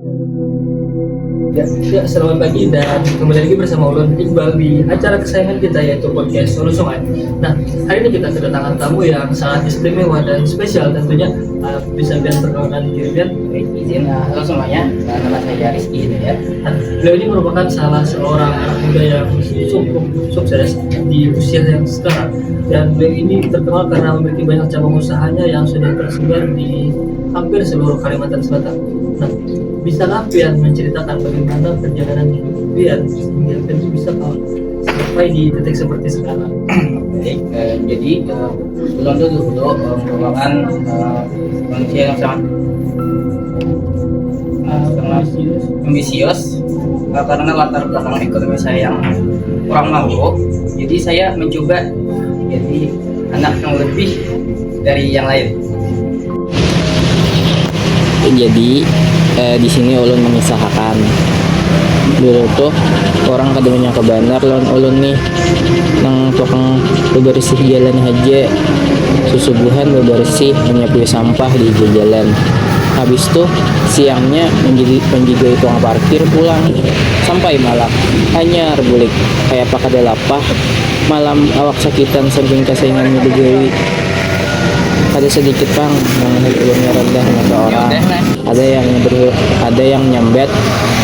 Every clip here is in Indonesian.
Ya, selamat pagi dan kembali lagi bersama Ulun Iqbal di acara kesayangan kita yaitu podcast Solo Sungai. Nah, hari ini kita kedatangan tamu yang sangat istimewa dan spesial tentunya. Bisa Bian perkenalkan diri Bian? Baik, izin. Halo semuanya, nama saya Rizky ya. Nah, beliau ini merupakan salah seorang anak muda yang cukup sukses di usia yang sekarang, dan beliau ini terkenal karena memiliki banyak cabang usahanya yang sudah tersebar di hampir seluruh Kalimantan Selatan. Nah, bisakah Pian menceritakan bagaimana perjalanan hidup Pian sehingga Pian bisa sampai di titik seperti sekarang? Baik, jadi belum dulu merupakan manusia yang sangat ambisius karena latar belakang ekonomi saya yang kurang mampu. Jadi saya mencoba jadi anak yang lebih dari yang lain. Jadi di sini ulun mengisahkan dulu tuh orang kadang nyangka benar lawan ulun nih nang tukang bebersih jalan aja susubuhan bebersih menyapu sampah di jalan. Habis tuh siangnya menjaga tukang parkir pulang sampai malam hanya rebulik kayak apa kada lapah malam awak sakitan saking kesaingannya begawi. Ada sedikit bang yang ulunnya rendah mata orang, ada yang nyambet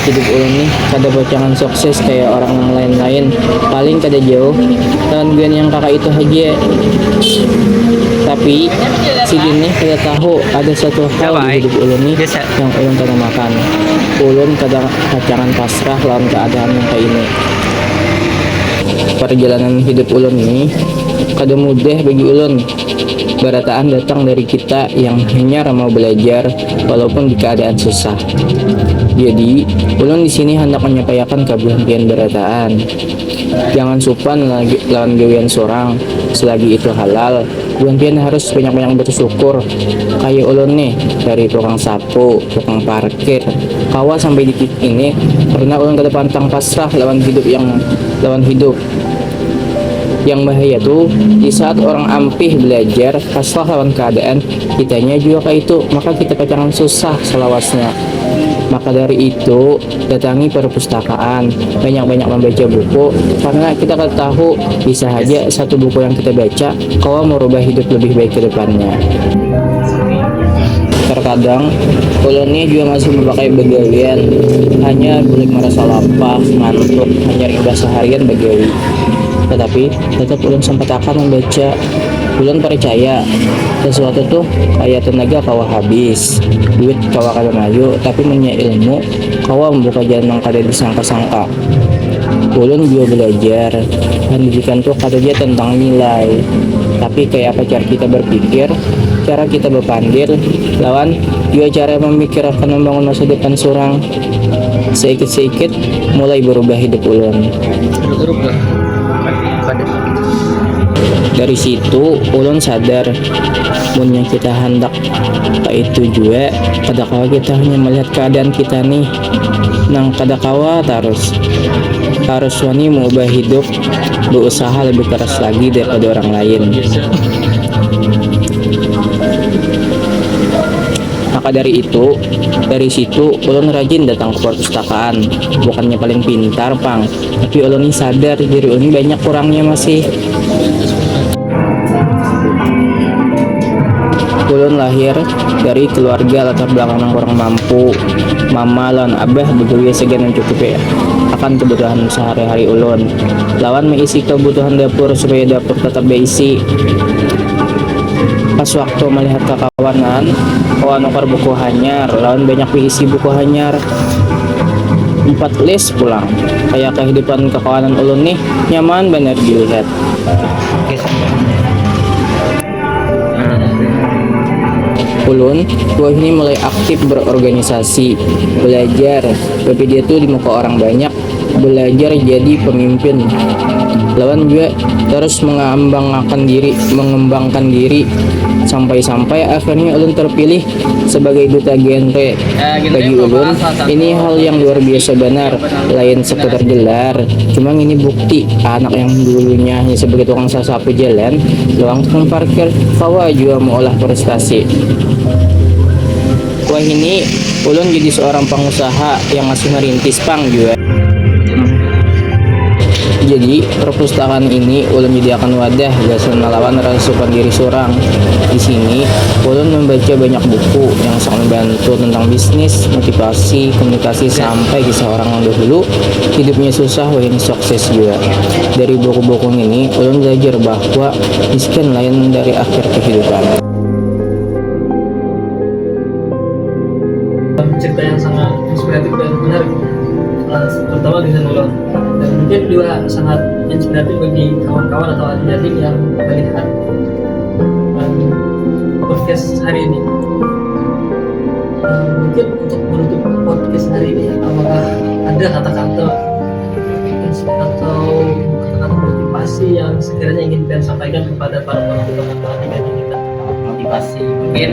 hidup ulun nih kada bocangan sukses kayak orang yang lain-lain, paling kada jauh dan gue yang kakak itu aja. Tapi si Dini kada tahu ada satu hal di hidup ulun nih yang ulun kada makan. Ulun kada kacangan pasrah lawan keadaan yang kayak ini. Perjalanan hidup ulun ini kada mudah bagi ulun. Barataan datang dari kita yang hanya mau belajar walaupun di keadaan susah. Jadi, ulun di sini hendak menyampaikan keberhentian barataan. Jangan supan lawan gawean sorang, selagi itu halal. Gantian harus banyak-banyak bersyukur. Kayak ulun nih, dari tukang sapu, tukang parkir, kawa sampai di titik ini karena ulun kada pantang pasrah lawan hidup. Yang bahaya tuh di saat orang ampih belajar pasrah lawan keadaan, kitanya juga kayak itu, maka kita pacangan susah selawasnya. Maka dari itu datangi perpustakaan, banyak-banyak membaca buku, karena kita kan tahu bisa aja satu buku yang kita baca kau merubah hidup lebih baik ke depannya. Terkadang ulunnya juga masih memakai begawian, hanya boleh merasa lapar, ngantuk, hanya imbas seharian begawi. Tetapi tetap ulun sempat akan membaca. Ulun percaya sesuatu tuh kayak tenaga kawa habis, duit kawa kada mayu, tapi punya ilmu kawa membuka jalan yang kada disangka-sangka. Ulun juga belajar pendidikan tuh kada aja tentang nilai, tapi kayak apa cara kita berpikir, cara kita berpandil, lawan juga cara memikirkan membangun masa depan seorang. Sedikit-sedikit mulai berubah hidup ulun. Dari situ ulun sadar punya kita hendak tak itu juga kadakawa kita hanya melihat keadaan kita nih nang kadakawa harus wani mengubah hidup, berusaha lebih keras lagi daripada orang lain. Maka dari situ ulun rajin datang ke perpustakaan. Bukannya paling pintar pang, tapi ulun ini sadar diri ulun banyak kurangnya masih. Ulun lahir dari keluarga latar belakang yang kurang mampu. Mama lan abah begawi segan mencukupi akan kebutuhan sehari-hari ulun. Lawan mengisi kebutuhan dapur supaya dapur tetap berisi. Pas waktu melihat kekawanan, kawan nukar buku hanyar, lawan banyak diisi buku hanyar. 4 list pulang. Kayak kehidupan kekawanan ulun nih nyaman bener dilihat. Ulun ini mulai aktif berorganisasi, belajar, tapi dia tuh di muka orang banyak, belajar jadi pemimpin. Lawan juga terus mengembangkan diri sampai akhirnya ulun terpilih sebagai duta genre. Bagi ulun ini hal yang luar biasa benar, lain sekedar gelar, cuma ini bukti anak yang dulunya hanya sebagai tukang sapu jalan, tukang parkir, kawa juga mau olah prestasi. Wah ini ulun jadi seorang pengusaha yang masih merintis pang juga. Jadi perpustakaan ini ulun jadikan wadah gasan melawan rasukan diri seorang. Di sini ulun membaca banyak buku yang sangat membantu tentang bisnis, motivasi, komunikasi sampai kisah orang yang dahulu hidupnya susah wah ini sukses juga. Dari buku-buku ini ulun belajar bahwa miskin lain dari akhir kehidupan. Cerita yang sangat inspiratif dan menarik, terutama di Ulun, dan mungkin juga sangat inspiratif bagi kawan-kawan atau adik yatim yang melihat podcast hari ini. Mungkin untuk menutup podcast hari ini, apakah ada kata-kata atau kata-kata motivasi yang sekiranya ingin kalian sampaikan kepada para penonton atau adik yatim kita? Motivasi mungkin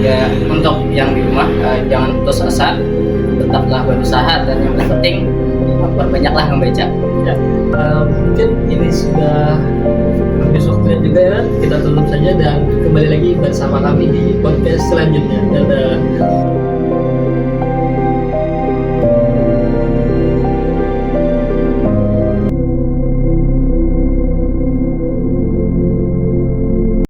ya untuk yang di rumah jangan putus asa, tetaplah berusaha, dan yang penting perbanyaklah membaca. Ya, mungkin ini sudah habis waktunya juga ya, kita tutup saja dan kembali lagi bersama kami di podcast selanjutnya. Dadah.